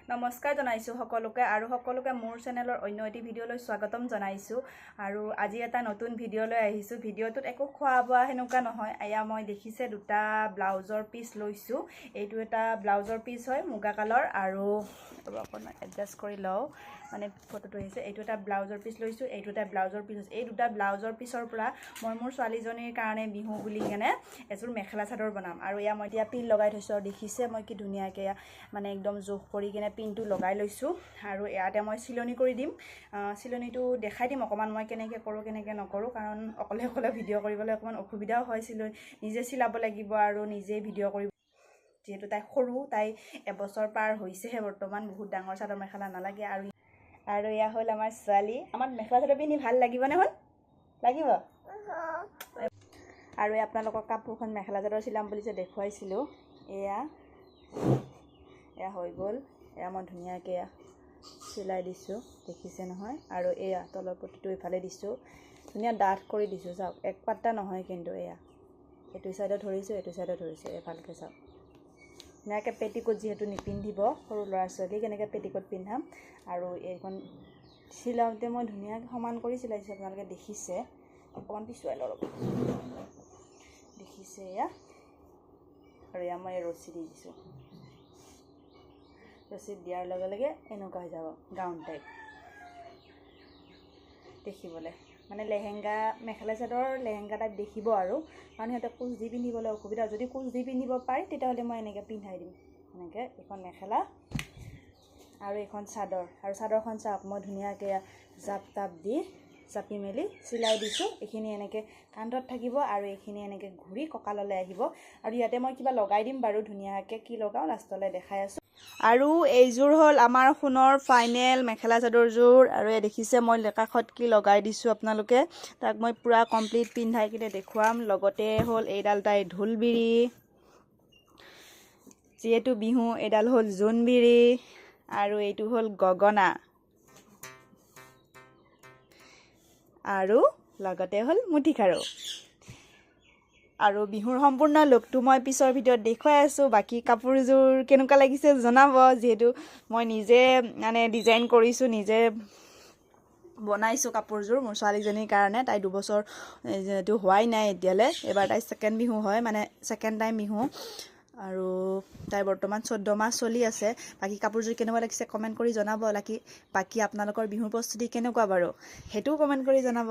নমস্কাৰ জনাইছো সকলোকে আৰু সকলোকে মোৰ চেনেলৰ অন্য এটি ভিডিঅ'লৈ স্বাগতম জনাইছো আৰু আজি এটা নতুন ভিডিঅ'লৈ আহিছো। ভিডিঅ'টোত একো খোৱা বোৱা হেনেকুৱা নহয়। এয়া মই দেখিছে দুটা ব্লাউজৰ পিচ লৈছো। এইটো এটা ব্লাউজৰ পিচ হয় মুগা কালাৰ আৰু অকণমান এডজাষ্ট কৰি লওঁ মানে ফটোটো আহিছে। এইটো এটা ব্লাউজৰ পিচ লৈছো, এইটো এটা ব্লাউজৰ পিচ হৈছে। এই দুটা ব্লাউজৰ পিচৰ পৰা মই মোৰ ছোৱালীজনীৰ কাৰণে বিহু বুলি কেনে এযোৰ মেখেলা চাদৰ বনাম আৰু এয়া মই এতিয়া পিন লগাই থৈছো আৰু দেখিছে মই কি ধুনীয়াকৈ মানে একদম জোখ কৰি কেনে পিনটো লগাই লৈছো আৰু ইয়াতে মই চিলনি কৰি দিম। চিলনিটো দেখাই দিম অকমান মই কেনেকৈ কৰোঁ কেনেকৈ নকৰোঁ, কাৰণ অকলে ভিডিঅ' কৰিবলৈ অকমান অসুবিধাও হয়। নিজে চিলাব লাগিব আৰু নিজে ভিডিঅ' কৰিব, যিহেতু তাই সৰু, তাই এবছৰ পাৰ হৈছেহে বৰ্তমান, বহুত ডাঙৰ চাদৰ মেখেলা নালাগে। আৰু এয়া হ'ল আমাৰ ছোৱালী। আমাৰ মেখেলা চাদৰ পিন্ধি ভাল লাগিবনে হ'ল? লাগিব। আৰু আপোনালোকক কাপোৰখন মেখেলা চাদৰ চিলাম বুলি যে দেখুৱাইছিলোঁ, এয়া হৈ গ'ল। এয়া মই ধুনীয়াকৈ চিলাই দিছোঁ, দেখিছে নহয়। আৰু এয়া তলৰ পটিটো ইফালে দিছোঁ, ধুনীয়া ডাঠ কৰি দিছোঁ। চাওক, এক পাত্তা নহয় কিন্তু। এয়া এইটো চাইডত ধৰিছোঁ, এইটো চাইডত ধৰিছোঁ। ভালকৈ চাওক, ধুনীয়াকৈ পেটিকোট যিহেতু নিপিন্ধিব সৰু ল'ৰা ছোৱালী, কেনেকৈ পেটিকোট পিন্ধাম। আৰু এইখন চিলাওঁতে মই ধুনীয়াকৈ সমান কৰি চিলাইছোঁ, আপোনালোকে দেখিছে। অকণমান পিছুৱাই লওঁ, দেখিছে এয়া। আৰু এয়া মই ৰছী দি দিছোঁ। ৰছী দিয়াৰ লগে লগে এনেকুৱা হৈ যাব, গাউন টাইপ দেখিবলৈ, মানে লেহেংগা, মেখেলা চাদৰ লেহেংগা টাইপ দেখিব। আৰু কাৰণ সিহঁতে কোচ দি পিন্ধিবলৈ অসুবিধা, যদি কোচ দি পিন্ধিব পাৰি তেতিয়াহ'লে মই এনেকৈ পিন্ধাই দিম। এনেকৈ এইখন মেখেলা আৰু এইখন চাদৰ, আৰু চাদৰখন চাওক মই ধুনীয়াকৈ জাপ তাপ দি চাপি মেলি চিলাই দিছোঁ। এইখিনি এনেকৈ কান্ধত থাকিব আৰু এইখিনি এনেকৈ ঘূৰি কঁকাললৈ আহিব। আৰু ইয়াতে মই কিবা লগাই দিম বাৰু, ধুনীয়াকৈ কি লগাওঁ লাষ্টলৈ দেখাই আছোঁ। আৰু এইযোৰ হ'ল আমাৰ সোণৰ ফাইনেল মেখেলা চাদৰযোৰ। আৰু এই দেখিছে মই কাষত কি লগাই দিছোঁ, আপোনালোকে তাক মই পূৰা কমপ্লিট পিন্ধাই কিনে দেখুৱাম। লগতে হ'ল এইডাল তাই ঢোলবিৰি, যিহেতু বিহু, এইডাল হ'ল জোনবিৰি, আৰু এইটো হ'ল গগনা, আৰু লগতে হ'ল মুঠিখাৰু। আৰু বিহুৰ সম্পূৰ্ণ লুকটো মই পিছৰ ভিডিঅ'ত দেখুৱাই আছোঁ। বাকী কাপোৰযোৰ কেনেকুৱা লাগিছে জনাব, যিহেতু মই নিজে মানে ডিজাইন কৰিছোঁ, নিজে বনাইছোঁ কাপোৰযোৰ মোৰ ছোৱালীজনীৰ কাৰণে। তাই 2 বছৰ যিহেতু হোৱাই নাই এতিয়ালৈ, এবাৰ তাই ছেকেণ্ড বিহু হয়, মানে ছেকেণ্ড টাইম বিহু। আৰু তাই বৰ্তমান 14 মাহ চলি আছে। বাকী কাপোৰযোৰ কেনেকুৱা লাগিছে কমেণ্ট কৰি জনাব। বাকী আপোনালোকৰ বিহুৰ প্ৰস্তুতি কেনেকুৱা বাৰু সেইটোও কমেণ্ট কৰি জনাব।